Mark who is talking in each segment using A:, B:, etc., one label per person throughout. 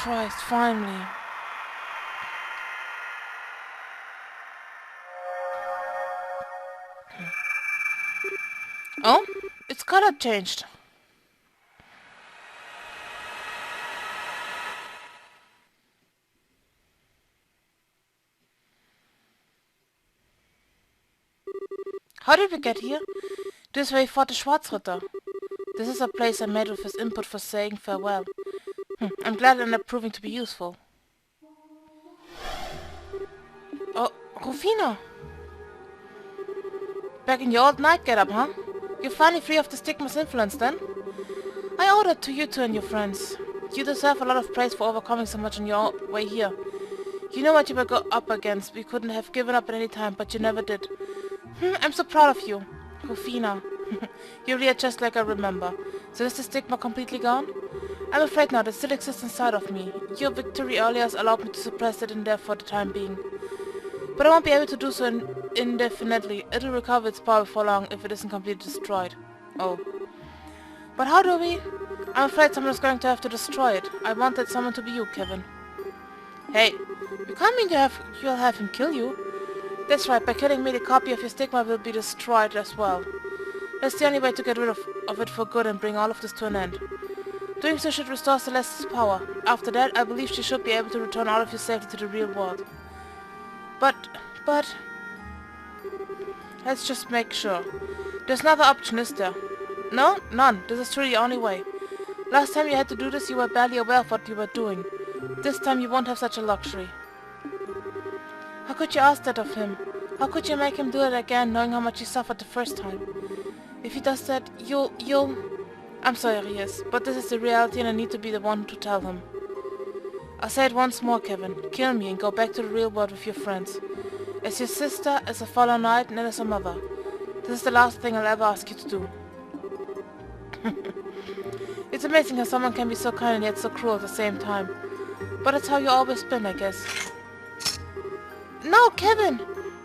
A: Christ, finally. Oh, its color changed. How did we get here? This way fought the Schwarzritter. This is a place I made with his input for saying farewell. I'm glad it ended up proving to be useful. Oh, Rufina! Back in your old night get-up, huh? You're finally free of the stigma's influence, then? I owe that to you two and your friends. You deserve a lot of praise for overcoming so much on your way here. You know what you were up against. We couldn't have given up at any time, but you never did. I'm so proud of you. Rufina. You really are just like I remember. So is the stigma completely gone? I'm afraid not. It still exists inside of me. Your victory earlier has allowed me to suppress it in there for the time being. But I won't be able to do so indefinitely. It'll recover its power before long if it isn't completely destroyed. Oh. But how do we? I'm afraid someone is going to have to destroy it. I want that someone to be you, Kevin. Hey, you can't mean you'll have him kill you. That's right, by killing me the copy of your stigma will be destroyed as well. That's the only way to get rid of it for good and bring all of this to an end. Doing so should restore Celeste's power. After that, I believe she should be able to return all of you safely to the real world. But... Let's just make sure. There's another option, is there? No? None. This is truly the only way. Last time you had to do this, you were barely aware of what you were doing. This time you won't have such a luxury. How could you ask that of him? How could you make him do it again, knowing how much he suffered the first time? If he does that, you'll... I'm sorry, Rias, but this is the reality and I need to be the one to tell him. I'll say it once more, Kevin. Kill me and go back to the real world with your friends. As your sister, as a fellow knight, and as a mother. This is the last thing I'll ever ask you to do. It's amazing how someone can be so kind and yet so cruel at the same time. But that's how you always been, I guess. No, Kevin!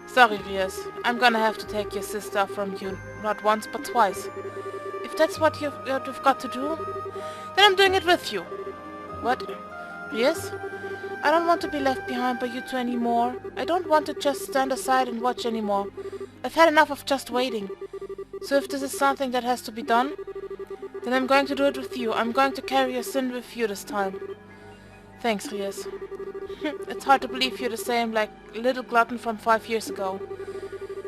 A: Sorry, Rias. I'm gonna have to take your sister from you, not once but twice. If that's what you've got to do, then I'm doing it with you. What? Rias? I don't want to be left behind by you two anymore. I don't want to just stand aside and watch anymore. I've had enough of just waiting. So if this is something that has to be done, then I'm going to do it with you. I'm going to carry your sin with you this time. Thanks, Rias. It's hard to believe you're the same, like little glutton from 5 years ago.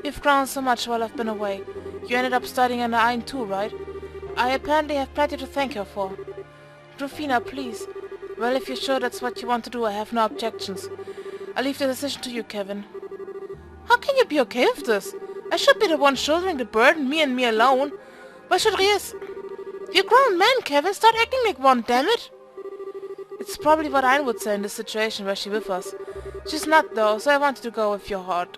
A: You've grown so much while I've been away. You ended up studying under Ayn too, right? I apparently have plenty to thank her for. Rufina, please. Well, if you're sure that's what you want to do, I have no objections. I'll leave the decision to you, Kevin. How can you be okay with this? I should be the one shouldering the burden, me and me alone. Why should Rias... You're a grown man, Kevin. Start acting like one, damn it. It's probably what Ayn would say in this situation were she with us. She's not, though, so I wanted to go with your heart.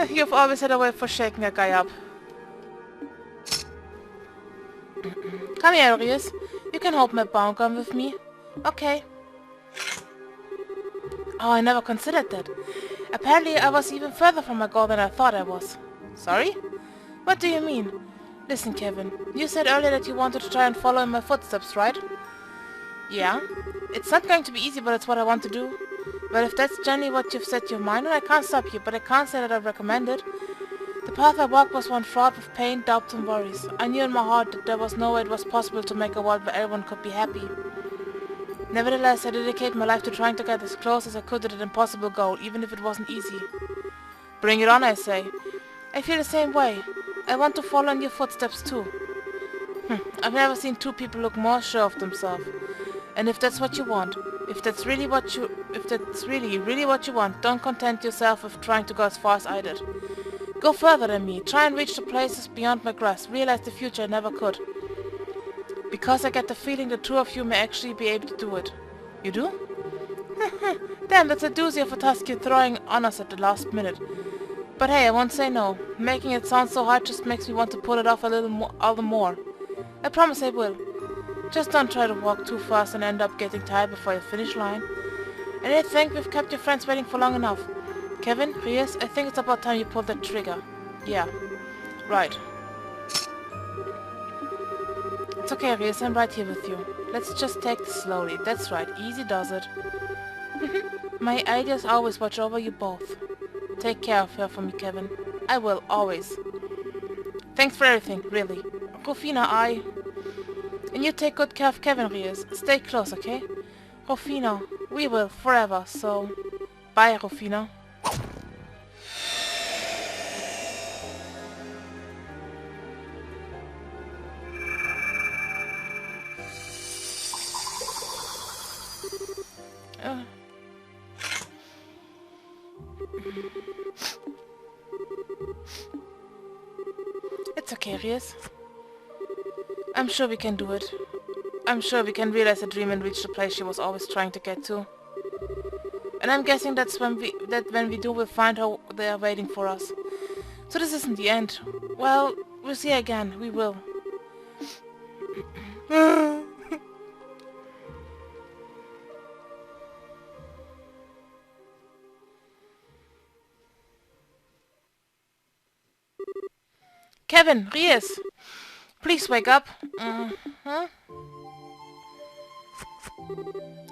A: You've always had a way for shaking a guy up. Come here, Rias. You can hold my bound gun with me. Okay. Oh, I never considered that. Apparently I was even further from my goal than I thought I was. Sorry? What do you mean? Listen, Kevin. You said earlier that you wanted to try and follow in my footsteps, right? Yeah. It's not going to be easy, but it's what I want to do. Well, if that's generally what you've set your mind on, I can't stop you, but I can't say that I recommend it. The path I walked was one fraught with pain, doubts and worries. I knew in my heart that there was no way it was possible to make a world where everyone could be happy. Nevertheless, I dedicated my life to trying to get as close as I could to that impossible goal, even if it wasn't easy. Bring it on, I say. I feel the same way. I want to follow in your footsteps too. I've never seen two people look more sure of themselves. And if that's what you want, if that's really what you want, don't content yourself with trying to go as far as I did. Go further than me. Try and reach the places beyond my grasp. Realize the future I never could. Because I get the feeling the two of you may actually be able to do it. You do? Damn, that's a doozy of a task you're throwing on us at the last minute. But hey, I won't say no. Making it sound so hard just makes me want to pull it off all the more. I promise I will. Just don't try to walk too fast and end up getting tired before the finish line. And I think we've kept your friends waiting for long enough. Kevin, Rias, I think it's about time you pulled that trigger. Yeah. Right. It's okay, Rias, I'm right here with you. Let's just take this slowly. That's right, easy does it. My idea is always watch over you both. Take care of her for me, Kevin. I will, always. Thanks for everything, really. Rufina, And you take good care of Kevin, Rias. Stay close, okay? Rufina, we will, forever, so... Bye, Rufina. It's okay, Rias. I'm sure we can do it. I'm sure we can realize the dream and reach the place she was always trying to get to. And I'm guessing that's when we do, we'll find her there waiting for us. So this isn't the end. Well, we'll see again. We will. Kevin, Rias, please wake up. Huh?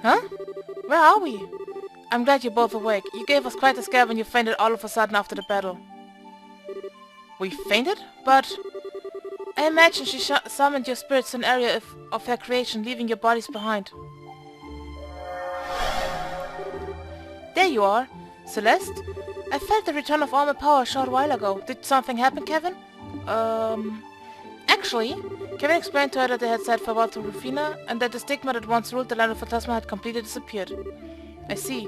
A: Huh? Where are we? I'm glad you're both awake. You gave us quite a scare when you fainted all of a sudden after the battle. We fainted? But... I imagine she summoned your spirits to an area of her creation, leaving your bodies behind. There you are. Celeste? I felt the return of all my power a short while ago. Did something happen, Kevin? Actually, Kevin explained to her that they had said farewell to Rufina, and that the stigma that once ruled the land of Phantasma had completely disappeared. I see.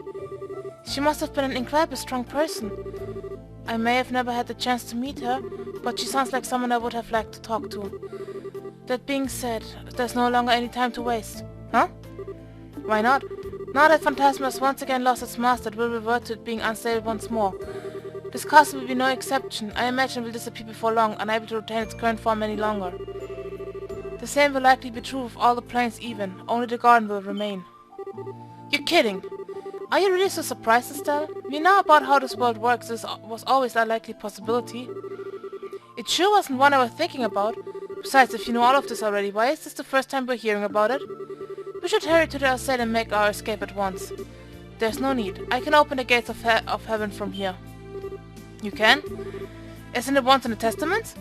A: She must have been an incredibly strong person. I may have never had the chance to meet her, but she sounds like someone I would have liked to talk to. That being said, there's no longer any time to waste. Huh? Why not? Now that Phantasma has once again lost its master, it will revert to it being unstable once more. This castle will be no exception. I imagine it will disappear before long, unable to retain its current form any longer. The same will likely be true of all the planes even. Only the garden will remain. You're kidding! Are you really so surprised, Estelle? We know about how this world works. This was always a likely possibility. It sure wasn't one I was thinking about. Besides, if you know all of this already, why is this the first time we're hearing about it? We should hurry to the ascent and make our escape at once. There's no need. I can open the gates of heaven from here. You can? Isn't it once in the Testaments?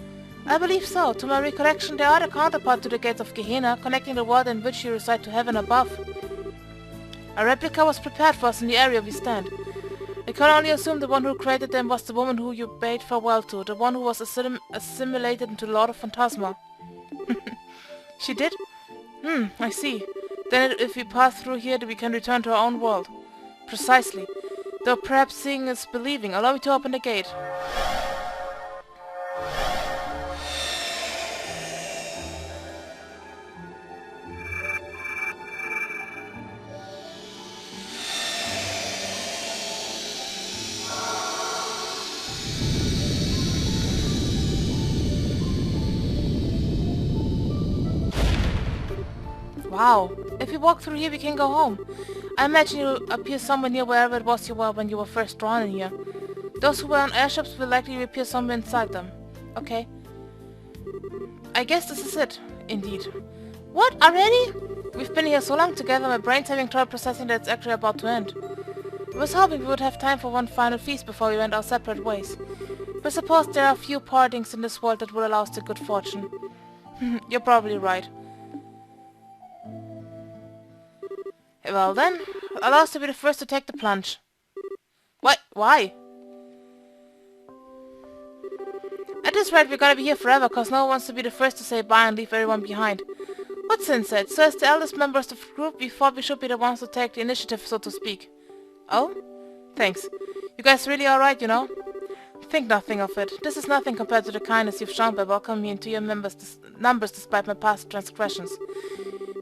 A: I believe so. To my recollection, they are the counterpart to the gates of Gehenna, connecting the world in which you reside to heaven above. A replica was prepared for us in the area we stand. I can only assume the one who created them was the woman who you bade farewell to, the one who was assimilated into the Lord of Phantasma. She did? I see. Then if we pass through here, we can return to our own world. Precisely. Though perhaps seeing is believing. Allow me to open the gate. Wow. If we walk through here, we can go home. I imagine you'll appear somewhere near wherever it was you were when you were first drawn in here. Those who were on airships will likely appear somewhere inside them. Okay. I guess this is it. Indeed. What? Already? We've been here so long together, my brain's having trouble processing that it's actually about to end. I was hoping we would have time for one final feast before we went our separate ways. But suppose there are few partings in this world that would allow us the good fortune. You're probably right. Well then, allow us to be the first to take the plunge. What? Why? At this rate, we're gonna be here forever, cause no one wants to be the first to say bye and leave everyone behind. What's Sin said? So as the eldest members of the group, we thought we should be the ones to take the initiative, so to speak. Oh? Thanks. You guys really alright, you know? Think nothing of it. This is nothing compared to the kindness you've shown by welcoming me into your numbers despite my past transgressions.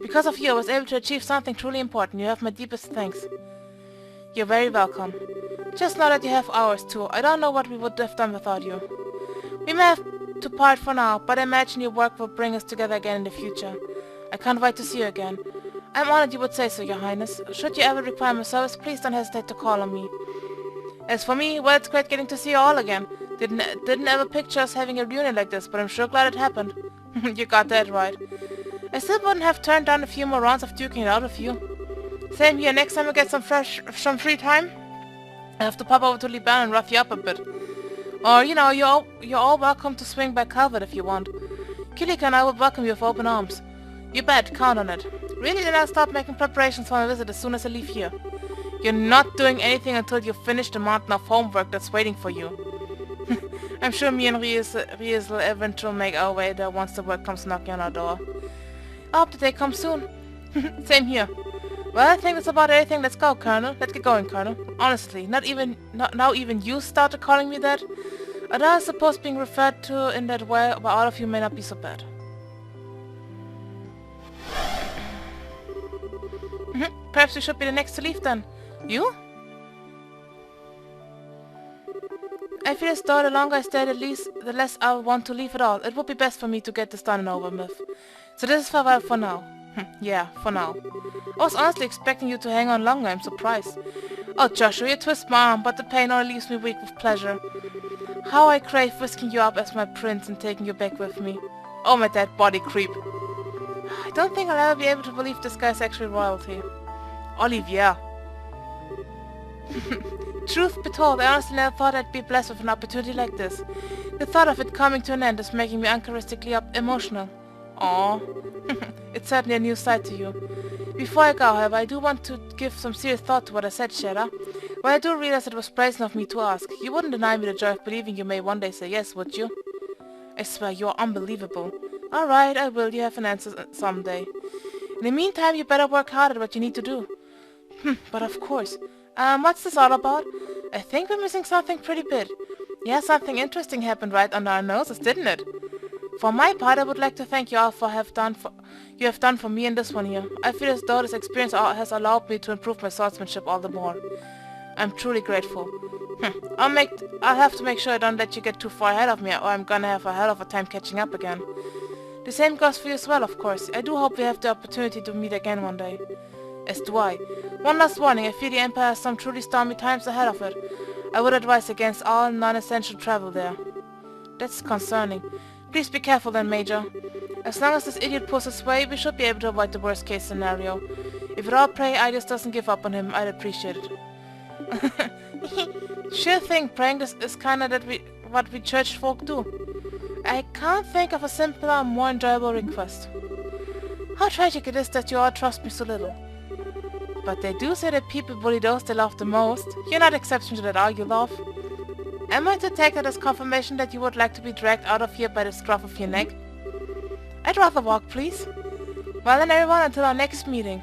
A: Because of you, I was able to achieve something truly important. You have my deepest thanks. You're very welcome. Just know that you have ours too. I don't know what we would have done without you. We may have to part for now, but I imagine your work will bring us together again in the future. I can't wait to see you again. I'm honored you would say so, Your Highness. Should you ever require my service, please don't hesitate to call on me. As for me, well, it's great getting to see you all again. Didn't ever picture us having a reunion like this, but I'm sure glad it happened. You got that right. I still wouldn't have turned down a few more rounds of duking it out with you. Same here, next time I get some free time, I have to pop over to Liban and rough you up a bit. Or, you know, you're all welcome to swing by Calvert if you want. Kilika and I will welcome you with open arms. You bet, count on it. Really, then I'll start making preparations for my visit as soon as I leave here. You're not doing anything until you finish the mountain of homework that's waiting for you. I'm sure me and Rias will eventually make our way there once the work comes knocking on our door. I hope the day comes soon. Same here. Well, I think that's about everything. Let's go, Colonel. Let's get going, Colonel. Honestly, now even you started calling me that? Although I suppose being referred to in that way by all of you may not be so bad. Perhaps we should be the next to leave then. You? I feel as though the longer I stay, the less I'll want to leave at all. It would be best for me to get this done and over with. So this is farewell for now. Yeah, for now. I was honestly expecting you to hang on longer. I'm surprised. Oh, Joshua, you twist my arm, but the pain only leaves me weak with pleasure. How I crave whisking you up as my prince and taking you back with me. Oh, my dead body creep. I don't think I'll ever be able to believe this guy's actual royalty. Olivia. Truth be told, I honestly never thought I'd be blessed with an opportunity like this. The thought of it coming to an end is making me uncharacteristically emotional. Aww. It's certainly a new side to you. Before I go, however, I do want to give some serious thought to what I said, Shera. While I do realize it was brazen of me to ask, you wouldn't deny me the joy of believing you may one day say yes, would you? I swear, you are unbelievable. Alright, I will. You have an answer someday. In the meantime, you better work hard at what you need to do. But of course. What's this all about? I think we're missing something pretty big. Yeah, something interesting happened right under our noses, didn't it? For my part, I would like to thank you all for you have done for me in this one here. I feel as though this experience has allowed me to improve my swordsmanship all the more. I'm truly grateful. I'll have to make sure I don't let you get too far ahead of me, or I'm gonna have a hell of a time catching up again. The same goes for you as well, of course. I do hope we have the opportunity to meet again one day. As do I. One last warning, I fear the Empire has some truly stormy times ahead of it. I would advise against all non-essential travel there. That's concerning. Please be careful then, Major. As long as this idiot pulls his way, we should be able to avoid the worst case scenario. If at all pray Idius doesn't give up on him, I'd appreciate it. Sure thing, praying this is kinda what we church folk do. I can't think of a simpler, more enjoyable request. How tragic it is that you all trust me so little. But they do say that people bully those they love the most. You're not exception to that, are you, love? Am I to take that as confirmation that you would like to be dragged out of here by the scruff of your neck? I'd rather walk, please. Well then, everyone, until our next meeting.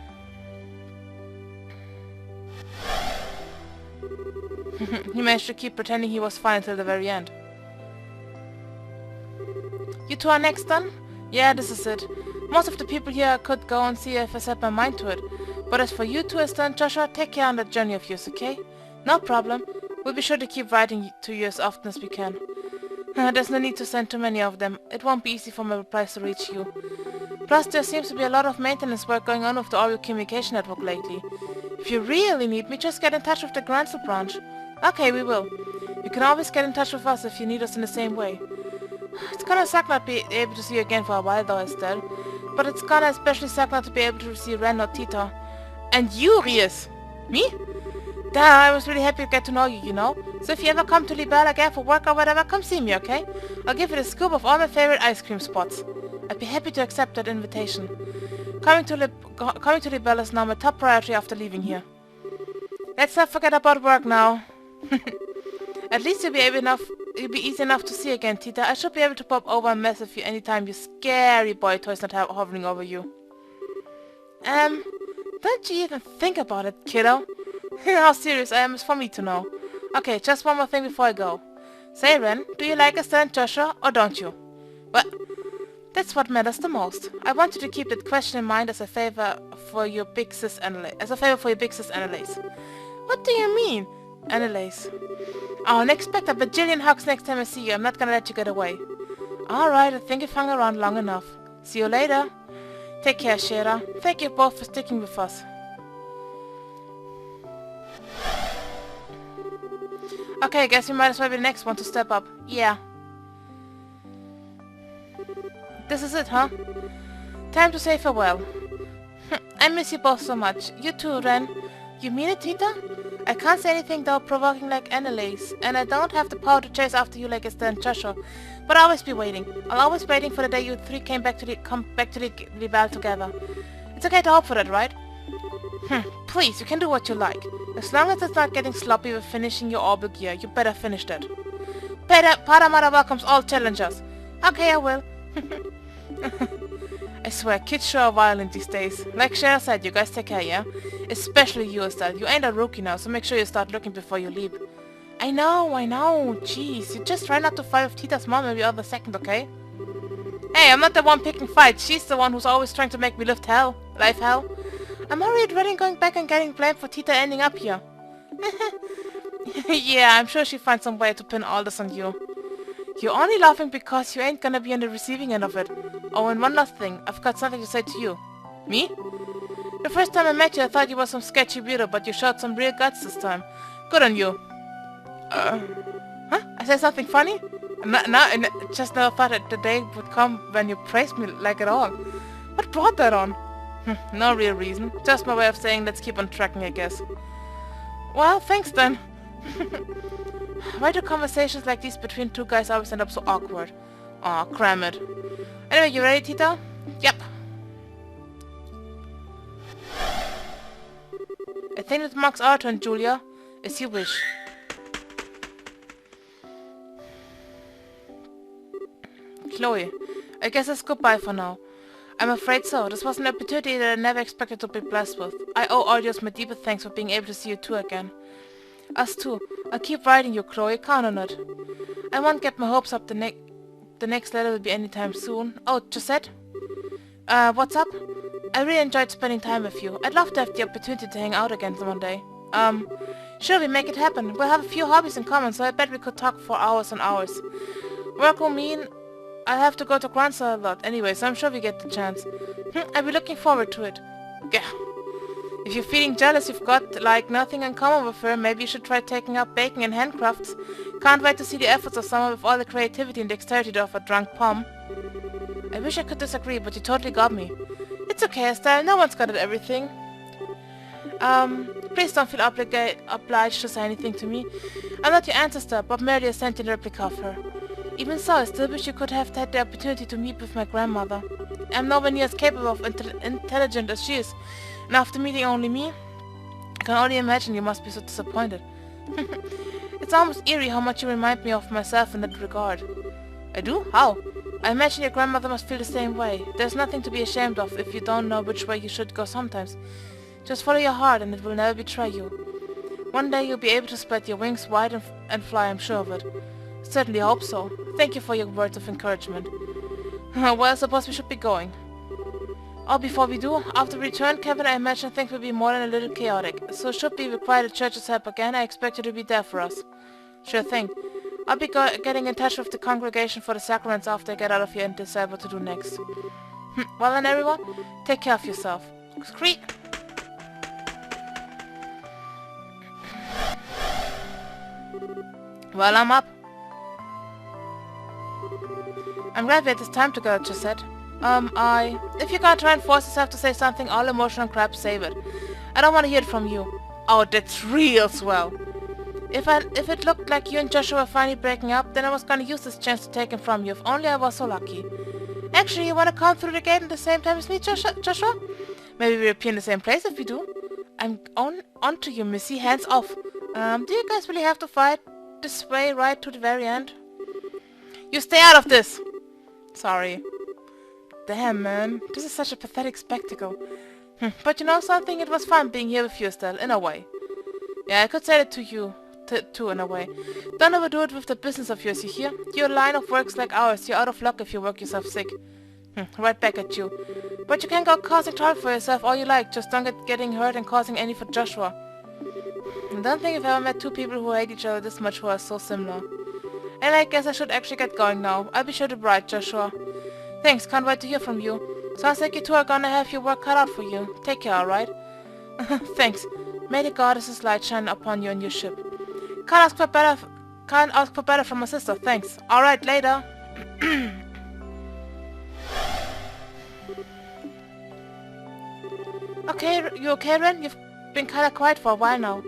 A: He managed to keep pretending he was fine until the very end. You two are next done? Yeah, this is it. Most of the people here could go and see if I set my mind to it. But as for you two, Esther and Joshua, take care on that journey of yours, okay? No problem. We'll be sure to keep writing to you as often as we can. There's no need to send too many of them. It won't be easy for my replies to reach you. Plus, there seems to be a lot of maintenance work going on with the Oreo Communication Network lately. If you really need me, just get in touch with the Gransel branch. Okay, we will. You can always get in touch with us if you need us in the same way. It's gonna suck not be able to see you again for a while though, Estelle. But it's gonna especially suck not to be able to see Ren or Tita. And you, Rias! Me? Duh, I was really happy to get to know you, you know? So if you ever come to Libelle again for work or whatever, come see me, okay? I'll give you a scoop of all my favorite ice cream spots. I'd be happy to accept that invitation. Coming to Libelle is now my top priority after leaving here. Let's not forget about work now. At least you'll be easy enough to see again, Tita. I should be able to pop over and mess with you anytime your scary boy toy's not hovering over you. Don't you even think about it, kiddo? How serious I am is for me to know. Okay, just one more thing before I go. Say, Ren, do you like Esther and Joshua, or don't you? Well, that's what matters the most. I want you to keep that question in mind as a favor for your big sis Annalise. What do you mean, Annalise? Oh, and expect a bajillion hugs next time I see you. I'm not gonna let you get away. Alright, I think you've hung around long enough. See you later. Take care, Shera. Thank you both for sticking with us. Okay, I guess you might as well be the next one to step up. Yeah. This is it, huh? Time to say farewell. I miss you both so much. You too, Ren. You mean it, Tita? I can't say anything though provoking like Annalise, and I don't have the power to chase after you like Esther and Joshua, but I'll always be waiting. I'll always waiting for the day you three come back to the Lebewohl together. It's okay to hope for that, right? Please, you can do what you like. As long as it's not getting sloppy with finishing your orbital gear, you better finish that. Paramara welcomes all challengers. Okay, I will. I swear, kids sure are violent these days. Like Cher said, you guys take care, yeah? Especially you, Estelle. You ain't a rookie now, so make sure you start looking before you leave. I know. Jeez, you just try not to fight with Tita's mom every other second, okay? Hey, I'm not the one picking fights. She's the one who's always trying to make me live hell. I'm already dreading going back and getting blamed for Tita ending up here. Yeah, I'm sure she'll find some way to pin all this on you. You're only laughing because you ain't gonna be on the receiving end of it. Oh, and one last thing. I've got something to say to you. Me? The first time I met you, I thought you were some sketchy weirdo, but you showed some real guts this time. Good on you. Huh? I said something funny? I just never thought that the day would come when you praised me like at all. What brought that on? No real reason. Just my way of saying let's keep on tracking, I guess. Well, thanks then. Why do conversations like these between two guys always end up so awkward? Aw, cram it. Anyway, you ready, Tita? Yep. I think it marks our turn, Julia. As you wish. Chloe, I guess it's goodbye for now. I'm afraid so. This was an opportunity that I never expected to be blessed with. I owe Audios my deepest thanks for being able to see you two again. Us too. I'll keep writing you, Chloe. Count on it. I won't get my hopes up. The next letter will be anytime soon. Oh, Josette? What's up? I really enjoyed spending time with you. I'd love to have the opportunity to hang out again one day. Sure, we make it happen. We'll have a few hobbies in common, so I bet we could talk for hours and hours. Work will mean I'll have to go to Grandsa a lot anyway, so I'm sure we get the chance. I'll be looking forward to it. Yeah. If you're feeling jealous you've got, like, nothing in common with her, maybe you should try taking up baking and handcrafts. Can't wait to see the efforts of someone with all the creativity and dexterity of a drunk pom. I wish I could disagree, but you totally got me. It's okay, Estelle. No one's got at everything. Please don't feel obliged to say anything to me. I'm not your ancestor, but merely a sentient replica of her. Even so, I still wish you could have had the opportunity to meet with my grandmother. I'm nowhere near as capable of intelligent as she is, and after meeting only me, I can only imagine you must be so disappointed. It's almost eerie how much you remind me of myself in that regard. I do? How? I imagine your grandmother must feel the same way. There's nothing to be ashamed of if you don't know which way you should go sometimes. Just follow your heart and it will never betray you. One day you'll be able to spread your wings wide and fly, I'm sure of it. Certainly hope so. Thank you for your words of encouragement. Well, I suppose we should be going. Oh, before we do, after we return, Kevin, I imagine things will be more than a little chaotic. So should we require the church's help again, I expect you to be there for us. Sure thing. I'll be getting in touch with the congregation for the sacraments after I get out of here and decide what to do next. Well then, everyone, take care of yourself. Screet! Well, I'm up. I'm glad we had this time together, Josette. If you're gonna try and force yourself to say something all emotional and crap, save it. I don't want to hear it from you. Oh, that's real swell. If it looked like you and Joshua were finally breaking up, then I was gonna use this chance to take him from you, if only I was so lucky. Actually, you wanna come through the gate at the same time as me, Joshua? Maybe we'll appear in the same place if we do. I'm on to you, Missy. Hands off. Do you guys really have to fight this way right to the very end? You stay out of this! Sorry. Damn, man. This is such a pathetic spectacle. But you know something? It was fun being here with you, Estelle, in a way. Yeah, I could say that to you, too, in a way. Don't overdo it with the business of yours, you hear? Your line of work's like ours. You're out of luck if you work yourself sick. Right back at you. But you can go causing trouble for yourself all you like. Just don't get getting hurt and causing any for Joshua. I don't think I've ever met two people who hate each other this much who are so similar. And I guess I should actually get going now. I'll be sure to write, Joshua. Thanks, can't wait to hear from you. Sounds like you two are gonna have your work cut out for you. Take care, alright? Thanks. May the goddess's light shine upon you and your ship. Can't ask for better from my sister, thanks. Alright, later. Okay, you okay, Ren? You've been kinda quiet for a while now.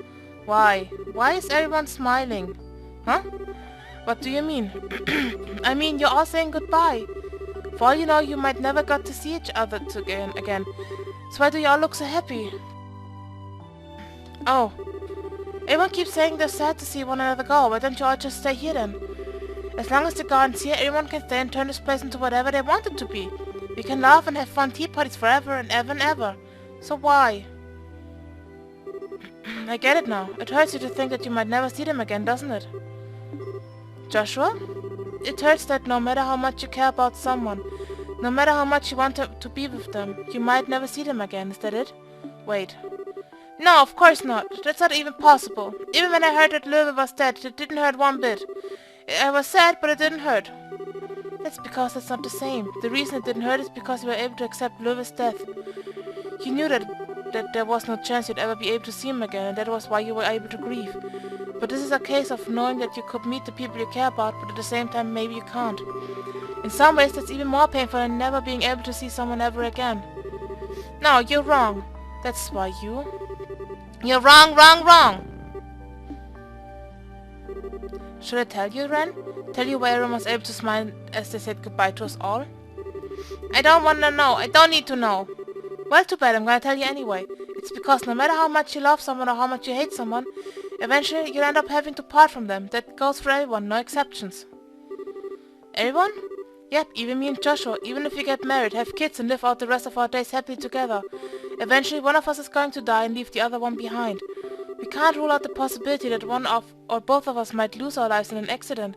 A: Why? Why is everyone smiling? Huh? What do you mean? I mean, you're all saying goodbye. For all you know, you might never get to see each other again. So why do you all look so happy? Oh. Everyone keeps saying they're sad to see one another go. Why don't you all just stay here then? As long as the garden's here, everyone can stay and turn this place into whatever they want it to be. We can laugh and have fun tea parties forever and ever and ever. So why? I get it now. It hurts you to think that you might never see them again, doesn't it? Joshua? It hurts that no matter how much you care about someone, no matter how much you want to be with them, you might never see them again. Is that it? Wait. No, of course not. That's not even possible. Even when I heard that Löwe was dead, it didn't hurt one bit. I was sad, but it didn't hurt. That's because that's not the same. The reason it didn't hurt is because you were able to accept Löwe's death. You knew that there was no chance you'd ever be able to see him again, and that was why you were able to grieve. But this is a case of knowing that you could meet the people you care about, but at the same time maybe you can't. In some ways that's even more painful than never being able to see someone ever again. No, you're wrong. That's why you... You're wrong, wrong, wrong! Should I tell you, Ren? Tell you why everyone was able to smile as they said goodbye to us all? I don't want to know. I don't need to know. Well, too bad. I'm gonna tell you anyway. It's because no matter how much you love someone or how much you hate someone, eventually you'll end up having to part from them. That goes for everyone, no exceptions. Everyone? Yep, even me and Joshua. Even if we get married, have kids and live out the rest of our days happily together, eventually one of us is going to die and leave the other one behind. We can't rule out the possibility that one of or both of us might lose our lives in an accident.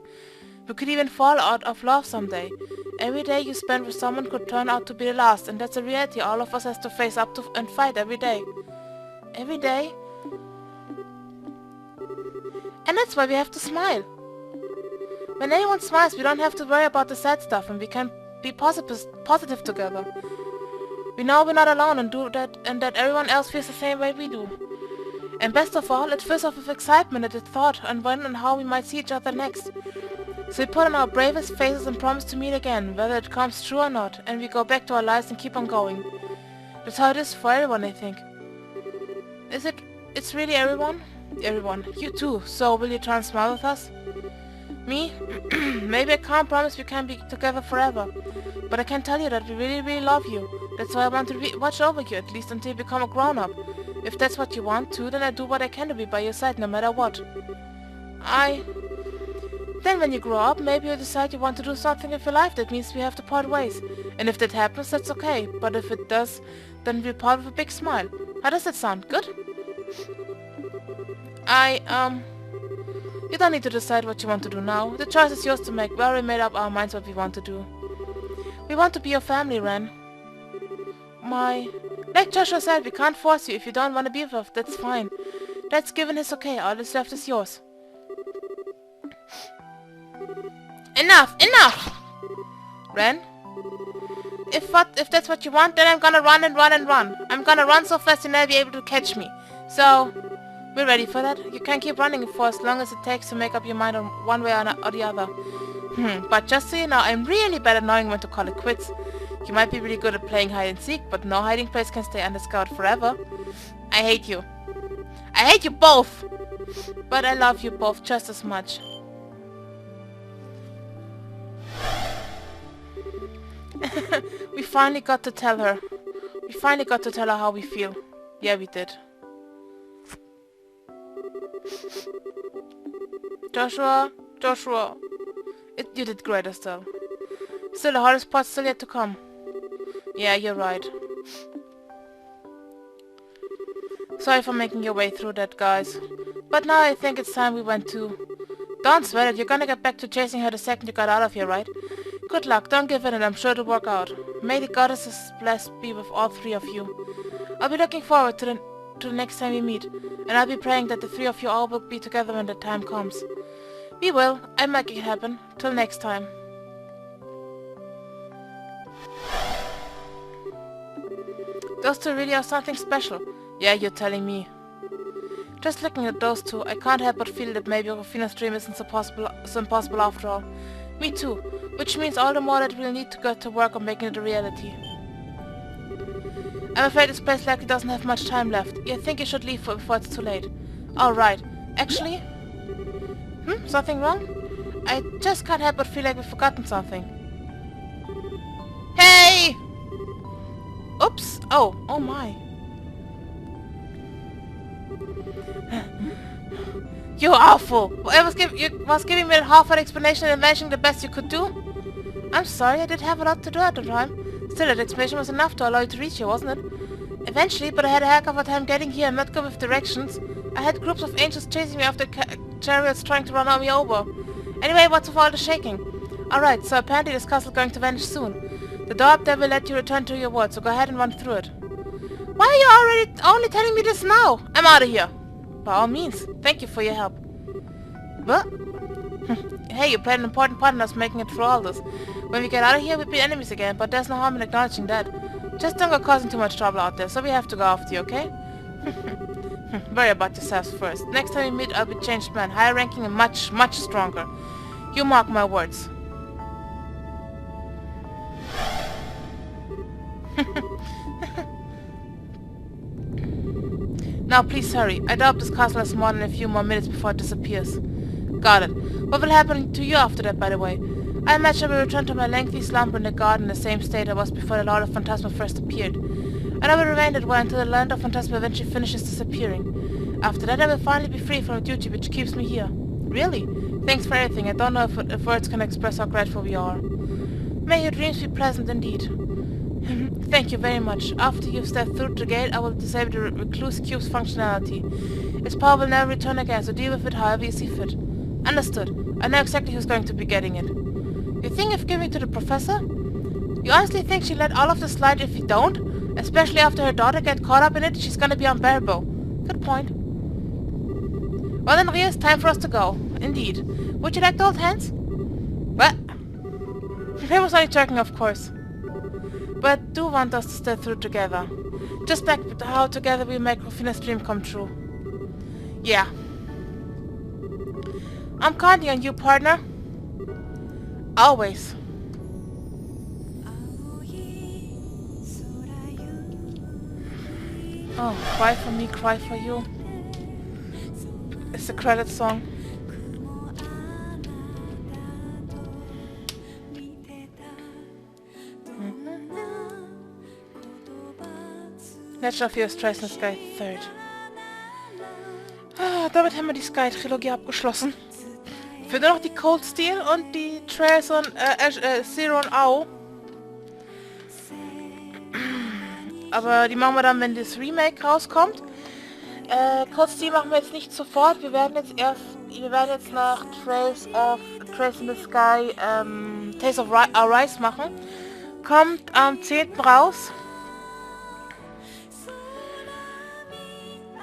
A: We could even fall out of love someday. Every day you spend with someone could turn out to be the last, and that's a reality all of us has to face up to and fight every day. Every day? And that's why we have to smile. When anyone smiles, we don't have to worry about the sad stuff, and we can be positive together. We know we're not alone and that everyone else feels the same way we do. And best of all, it fills us with excitement at the thought and when and how we might see each other next. So we put on our bravest faces and promise to meet again, whether it comes true or not, and we go back to our lives and keep on going. That's how it is for everyone, I think. Is it? It's really everyone? Everyone. You too. So will you try and smile with us? Me? Maybe I can't promise we can be together forever, but I can tell you that we really, really love you. That's why I want to watch over you, at least until you become a grown-up. If that's what you want to, then I do what I can to be by your side, no matter what. Then when you grow up, maybe you'll decide you want to do something with your life that means we have to part ways. And if that happens, that's okay. But if it does, then we'll part with a big smile. How does that sound? Good? You don't need to decide what you want to do now. The choice is yours to make. We already made up our minds what we want to do. We want to be your family, Ren. Like Joshua said, we can't force you. If you don't want to be with us, that's fine. That's given is okay. All that's left is yours. Enough! Enough! Ren? If that's what you want, then I'm gonna run and run and run. I'm gonna run so fast you'll never be able to catch me. So, we're ready for that. You can keep running for as long as it takes to make up your mind on one way or the other. But just so you know, I'm really bad at knowing when to call it quits. You might be really good at playing hide and seek, but no hiding place can stay undiscovered forever. I hate you. I hate you both! But I love you both just as much. We finally got to tell her. We finally got to tell her how we feel. Yeah, we did. Joshua. You did great, Estelle. Still, the hardest part's still yet to come. Yeah, you're right. Sorry for making your way through that, guys. But now I think it's time we went too. Don't sweat it, you're gonna get back to chasing her the second you got out of here, right? Good luck, don't give in and I'm sure it'll work out. May the goddesses blessed be with all three of you. I'll be looking forward to the next time we meet, and I'll be praying that the three of you all will be together when the time comes. We will, I'll make it happen. Till next time. Those two really are something special. Yeah, you're telling me. Just looking at those two, I can't help but feel that maybe Rufina's dream isn't so impossible after all. Me too, which means all the more that we'll need to get to work on making it a reality. I'm afraid this place likely doesn't have much time left. You think you should leave before it's too late. All right. Actually... Something wrong? I just can't help but feel like we've forgotten something. Hey! Oops! Oh my. You're awful! Whoever was giving me a half-hearted explanation and imagining the best you could do? I'm sorry, I did have a lot to do at the time. Still, that explanation was enough to allow you to reach here, wasn't it? Eventually, but I had a heck of a time getting here and not good with directions. I had groups of angels chasing me after chariots trying to run me over. Anyway, what's with all the shaking? Alright, so apparently this castle is going to vanish soon. The door up there will let you return to your world, so go ahead and run through it. Why are you only telling me this now? I'm out of here. By all means, thank you for your help. What? Hey, you played an important part in us making it through all this. When we get out of here, we'll be enemies again, but there's no harm in acknowledging that. Just don't go causing too much trouble out there, so we have to go after you, okay? Worry about yourselves first. Next time we meet, I'll be changed man, higher ranking and much, much stronger. You mark my words. Now please hurry. I doubt this castle has more than a few more minutes before it disappears. Got it. What will happen to you after that, by the way? I imagine I will return to my lengthy slumber in the garden in the same state I was before the Lord of Phantasma first appeared. And I will remain that way until the land of Phantasma eventually finishes disappearing. After that I will finally be free from the duty which keeps me here. Really? Thanks for everything. I don't know if words can express how grateful we are. May your dreams be pleasant indeed. Thank you very much. After you've stepped through the gate, I will disable the Recluse Cube's functionality. Its power will never return again, so deal with it however you see fit. Understood. I know exactly who's going to be getting it. You think of giving it to the professor? You honestly think she'll let all of this slide if you don't? Especially after her daughter gets caught up in it, she's gonna be unbearable. Good point. Well then, Ria, it's time for us to go. Indeed. Would you like to hold hands? What? I was only joking, of course. But I do want us to stay through together. Just like how together we make Rufina's dream come true. Yeah. I'm counting on you, partner. Always. Oh, cry for me, cry for you. It's the credit song. Legend of Your Trace in the Sky 3rd. Damit haben wir die Sky-Trilogie abgeschlossen. Für nur noch die Cold Steel und die Trails und Zero und Au. Aber die machen wir dann, wenn das Remake rauskommt. Cold Steel machen wir jetzt nicht sofort. Wir werden jetzt nach Trails in the Sky Tales of Arise machen. Kommt am 10. raus.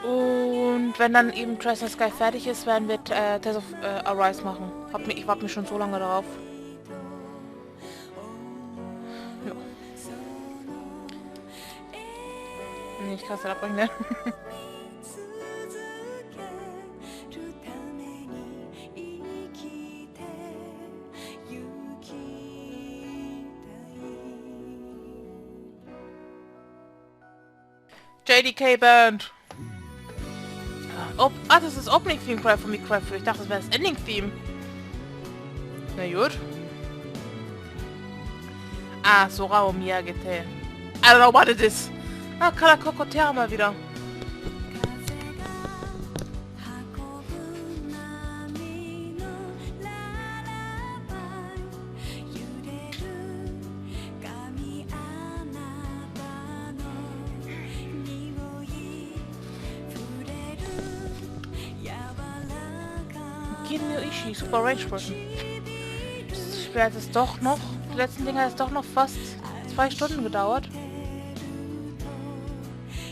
A: Und wenn dann eben Trails in the Sky fertig ist, werden wir Tales of Arise machen. Ich warte mich schon so lange darauf. Ja. Nee, ich kann es nicht abbringen, ne? JDK Band. Das ist das Opening Theme, Cry for Me, Cry for You. Ich dachte, das wäre das Ending Theme. Na gut. Ah, Sorao Miyagete. I don't know what it is. Ah, Kalakokotera mal wieder. Super Range Version. Das Spiel hat es doch noch, die letzten Dinger hat es doch noch fast 2 Stunden gedauert.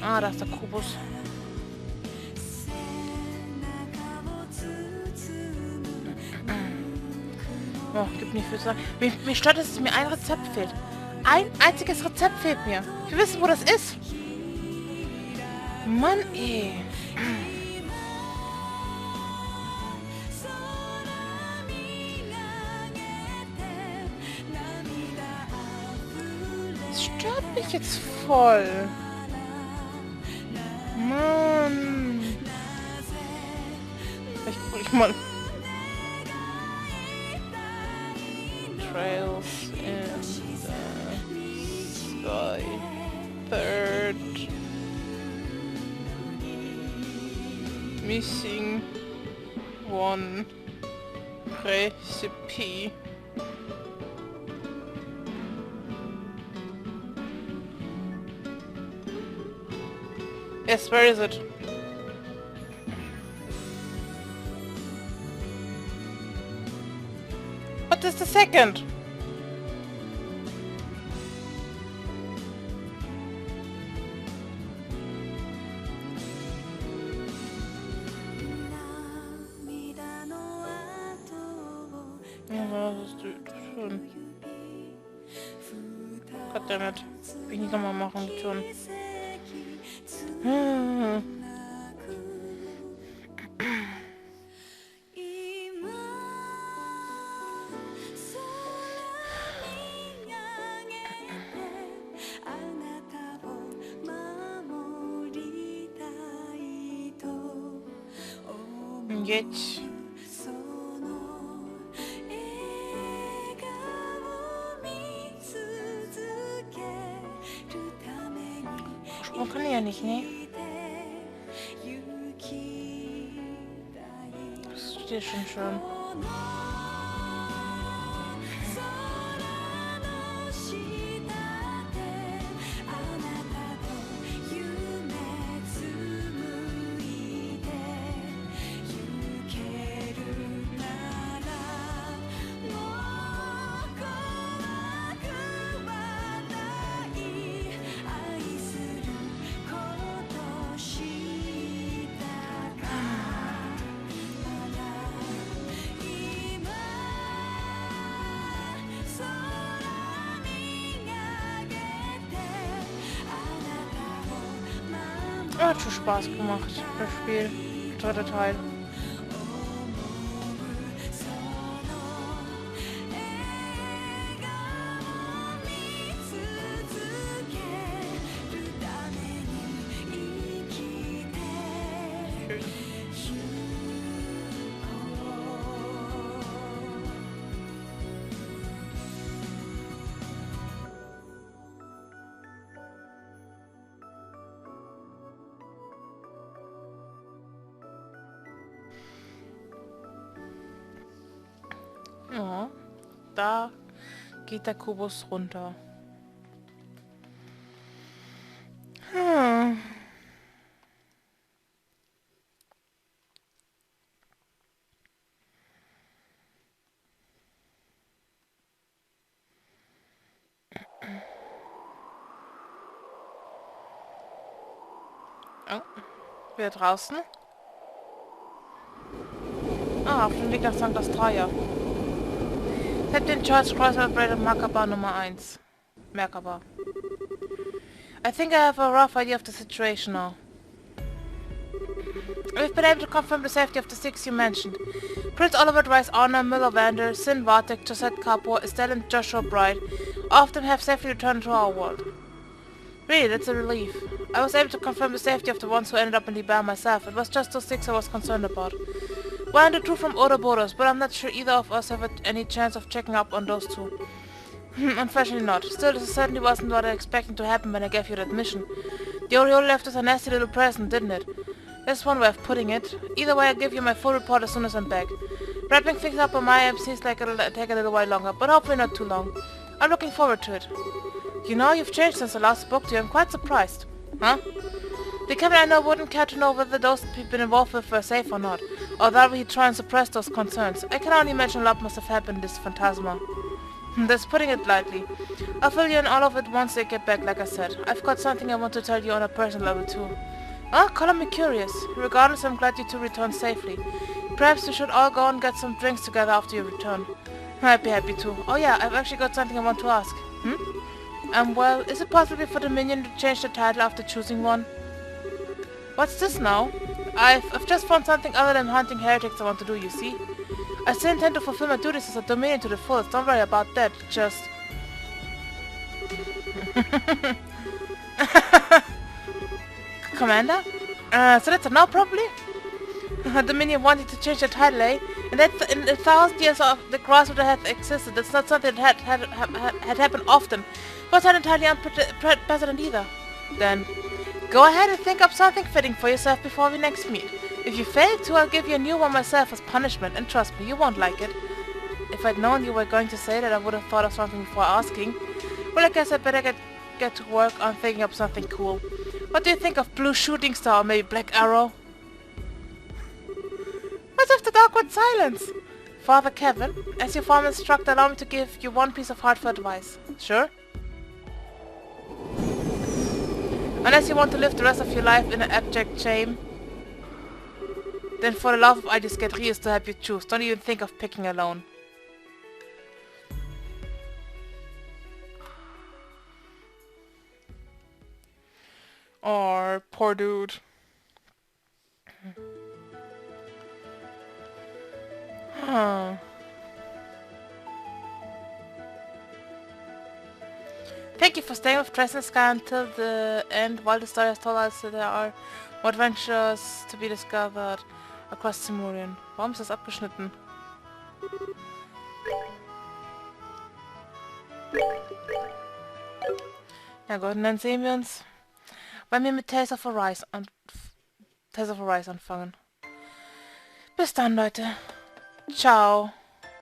A: Ah, da ist der Kubus. Oh, gibt nicht viel zu sagen. Mir stört es, dass mir ein Rezept fehlt. Ein einziges Rezept fehlt mir. Ich will wissen, wo das ist. Mann, ey. Stört mich jetzt voll. Vielleicht gucke ich mal. Trails in the sky. Third. Missing one recipe. Yes, where is it? What is the second? Ja, das ist schön. Goddammit. Weniger mal machen, schon. Jetzt. Sprung kann ich ja nicht, ne? Das steht schon schön. Hat schon Spaß gemacht, das Spiel. Dritter Teil. Ja, da geht der Kubus runter. Oh, wieder draußen. Ah, auf dem Weg nach St. Australia. Ich habe den Charles Cross Celebrated Merkaba Nummer 1. Merkaba. I think I have a rough idea of the situation now. We've been able to confirm the safety of the 6 you mentioned. Prince Oliver Dryce, Honor, Miller Vander, Sin Vartic, Josette Capua, Estelle and Joshua Bright. All of them have safely returned to our world. Really, that's a relief. I was able to confirm the safety of the ones who ended up in the bear myself. It was just those 6 I was concerned about. One and the 2 from Ouroboros, but I'm not sure either of us have any chance of checking up on those 2. Unfortunately not. Still, this certainly wasn't what I expected to happen when I gave you that mission. The Oriole left us a nasty little present, didn't it? That's one way of putting it. Either way, I'll give you my full report as soon as I'm back. Wrapping things up on my end seems like it'll take a little while longer, but hopefully not too long. I'm looking forward to it. You know, you've changed since I last spoke to you. I'm quite surprised. Huh? The captain I know wouldn't care to know whether those we've been involved with were safe or not, or that he'd try and suppress those concerns. I can only imagine a lot must have happened in this phantasma. That's putting it lightly. I'll fill you in all of it once I get back, like I said. I've got something I want to tell you on a personal level too. Ah, color me curious. Regardless, I'm glad you two returned safely. Perhaps we should all go and get some drinks together after you return. I'd be happy to. Oh yeah, I've actually got something I want to ask. Well, is it possible for the minion to change the title after choosing one? What's this now? I've just found something other than hunting heretics I want to do, you see? I still intend to fulfill my duties as a Dominion to the fullest, don't worry about that, just... Commander? So that's a no, probably? Dominion wanting to change the title, eh? And that's in a thousand years of the grass would have existed. That's not something that had happened often. But not entirely unprecedented either. Then, go ahead and think up something fitting for yourself before we next meet. If you fail to, I'll give you a new one myself as punishment, and trust me, you won't like it. If I'd known you were going to say that, I would have thought of something before asking. Well, I guess I better get to work on thinking up something cool. What do you think of Blue Shooting Star or maybe Black Arrow? What of that awkward silence? Father Kevin, as your former instructor, allow me to give you one piece of heartfelt advice. Sure? Unless you want to live the rest of your life in an abject shame, then for the love of ideas, get Rios to help you choose. Don't even think of picking alone. Oh, poor dude. Huh. Thank you for staying with Dresden Sky until the end. While the story has told us that there are more adventures to be discovered across Simurian. Warum ist das abgeschnitten? Ja gut, und dann sehen wir uns, wenn wir mit Tales of Arise anfangen. Bis dann, Leute. Ciao.